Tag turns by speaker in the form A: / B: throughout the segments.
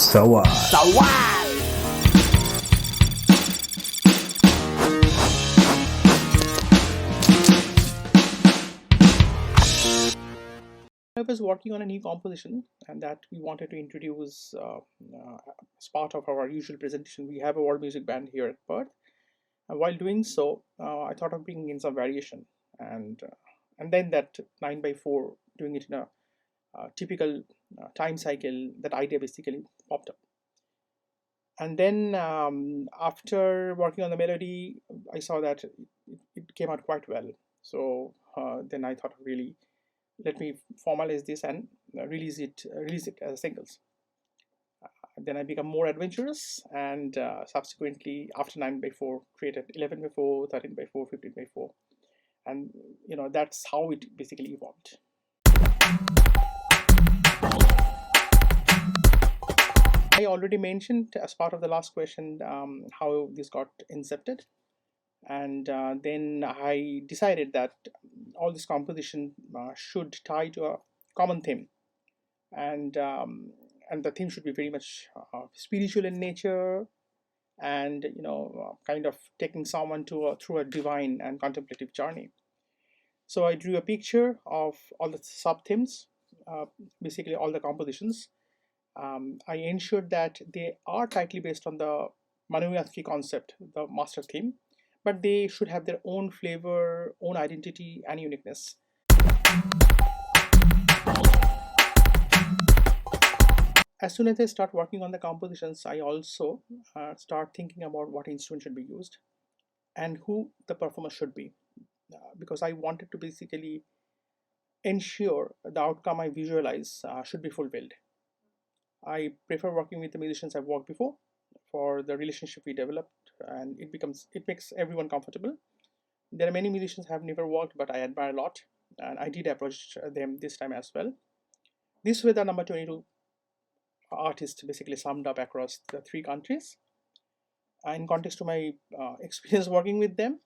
A: Savaal.
B: Savaal. I was working on a new composition and that we wanted to introduce as part of our usual presentation. We have a world music band here at Perth. And while doing so, I thought of bringing in some variation and uh, and then that 9 by 4 doing it in a typical time cycle. That idea basically popped up. And then after working on the melody, I saw that it came out quite well. So then I thought, really, let me formalize this and release it as singles. Then I become more adventurous, and subsequently, after 9 by 4, created 11 by 4, 13 by 4, 15 by 4, and that's how it basically evolved. I already mentioned as part of the last question how this got incepted, and then I decided that all this composition should tie to a common theme, and and the theme should be very much spiritual in nature, and kind of taking someone through a divine and contemplative journey. So I drew a picture of all the sub themes, basically all the compositions. I ensured that they are tightly based on the Manoyatri concept, the master theme, but they should have their own flavor, own identity, and uniqueness. As soon as I start working on the compositions, I also start thinking about what instrument should be used and who the performer should be, because I wanted to basically ensure the outcome I visualize should be fulfilled. I prefer working with the musicians I've worked before for the relationship we developed, and it makes everyone comfortable. There are many musicians I have never worked, but I admire a lot, and I did approach them this time as well. This way, the number 22 artists basically summed up across the three countries. In context to my experience working with them,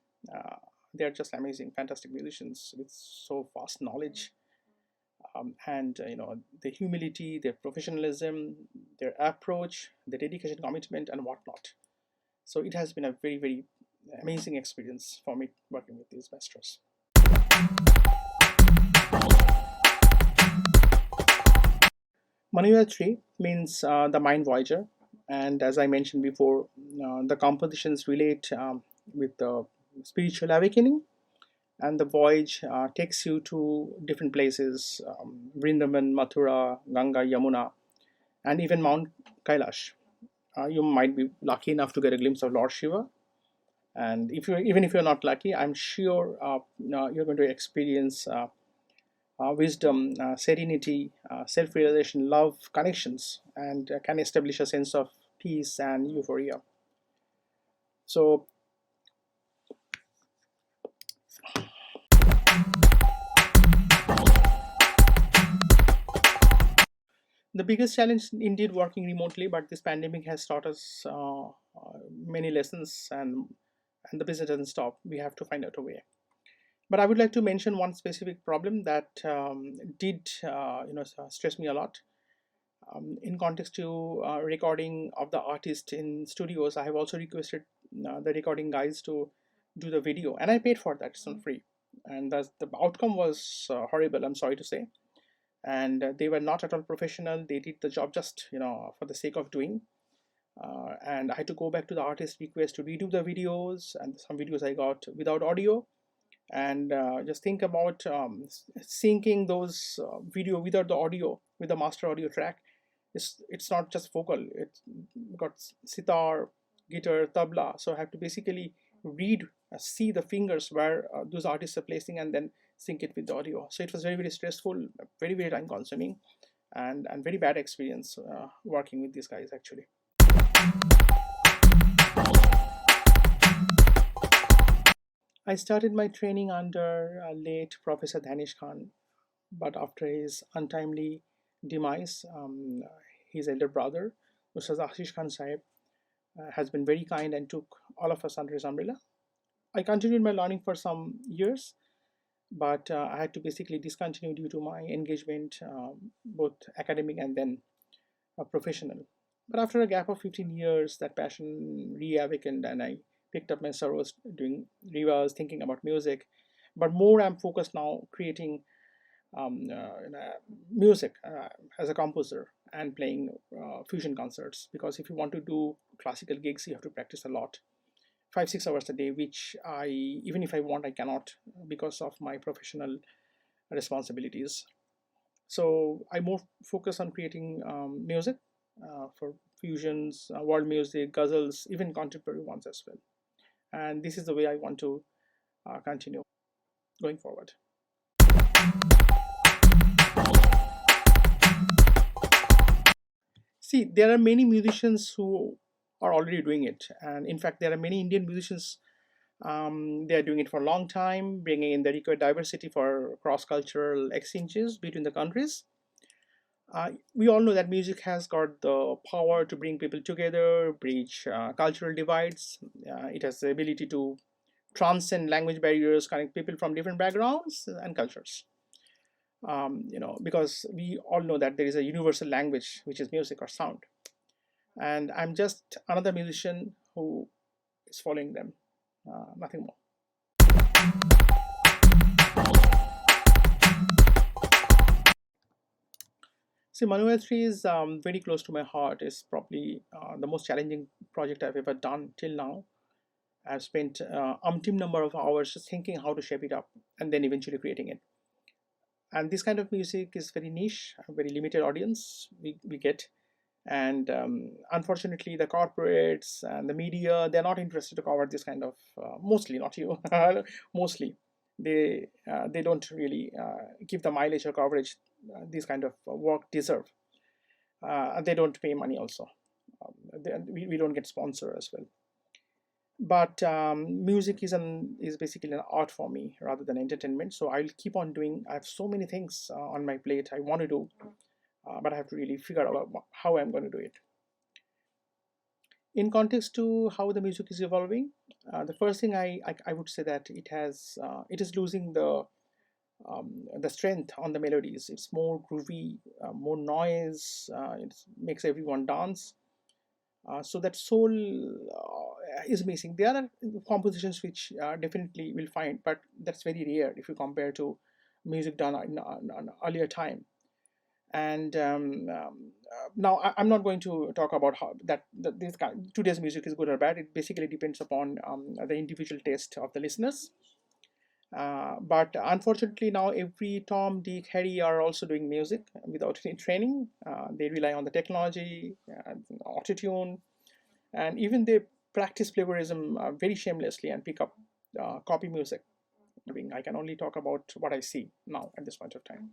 B: they're just amazing, fantastic musicians with so vast knowledge, and the humility, their professionalism, their approach, their dedication, commitment, and whatnot. So it has been a very, very amazing experience for me working with these masters. Manoyatri means the mind voyager, and as I mentioned before, the compositions relate with the spiritual awakening, and the voyage takes you to different places: Vrindavan, Mathura, Ganga, Yamuna, and even Mount Kailash. You might be lucky enough to get a glimpse of Lord Shiva, and even if you're not lucky, I'm sure you're going to experience wisdom, serenity, self-realization, love, connections, and can establish a sense of peace and euphoria. So the biggest challenge indeed working remotely, but this pandemic has taught us many lessons, and the business doesn't stop. We have to find out a way. But I would like to mention one specific problem that did stress me a lot. In context to recording of the artist in studios, I have also requested the recording guys to do the video, and I paid for that. It's not free, and the outcome was horrible, I'm sorry to say. And they were not at all professional. They did the job just for the sake of doing, and I had to go back to the artist request to redo the videos, and some videos I got without audio. And just think about syncing those video without the audio with the master audio track. It's not just vocal, it's got sitar, guitar, tabla, so I have to basically read see the fingers where those artists are placing, and then sync it with the audio. So it was very, very stressful, very, very time consuming, and very bad experience working with these guys actually. I started my training under late Professor Danish Khan, but after his untimely demise, his elder brother, Ustad Ashish Khan Sahib, has been very kind and took all of us under his umbrella. I continued my learning for some years, but I had to basically discontinue due to my engagement, both academic and then professional. But after a gap of 15 years, that passion reawakened, and I picked up my sorrows doing rivers, thinking about music. But more, I'm focused now creating music as a composer and playing fusion concerts. Because if you want to do classical gigs, you have to practice a lot, 5 6 hours a day, which I, even if I want, I cannot because of my professional responsibilities. So I more focus on creating music for fusions, world music, ghazals, even contemporary ones as well. And this is the way I want to continue going forward. See, there are many musicians who are already doing it, and in fact, there are many Indian musicians. They are doing it for a long time, bringing in the required diversity for cross-cultural exchanges between the countries. We all know that music has got the power to bring people together, bridge cultural divides. It has the ability to transcend language barriers, connect people from different backgrounds and cultures. Because we all know that there is a universal language, which is music or sound. And I'm just another musician who is following them, nothing more. See, Manoyatri is very close to my heart. It's probably the most challenging project I've ever done till now. I've spent umpteen number of hours just thinking how to shape it up and then eventually creating it. And this kind of music is very niche, a very limited audience we get. And unfortunately, the corporates and the media, they're not interested to cover this kind of, mostly, not you, mostly. They don't really give the mileage or coverage this kind of work deserve. And they don't pay money also. We don't get sponsor as well. But music is basically an art for me rather than entertainment, so I'll keep on doing. I have so many things on my plate I want to do, but I have to really figure out how I'm going to do it. In context to how the music is evolving, the first thing I would say that it is losing the strength on the melodies. It's more groovy, more noise. It makes everyone dance. So that soul is missing. There are compositions which definitely will find, but that's very rare if you compare to music done in an earlier time. And now I'm not going to talk about how this today's music is good or bad. It basically depends upon the individual taste of the listeners. But unfortunately, now every Tom, Dick, Harry are also doing music without any training. They rely on the technology, autotune, and even they practice plagiarism very shamelessly and pick up copy music. I can only talk about what I see now at this point of time.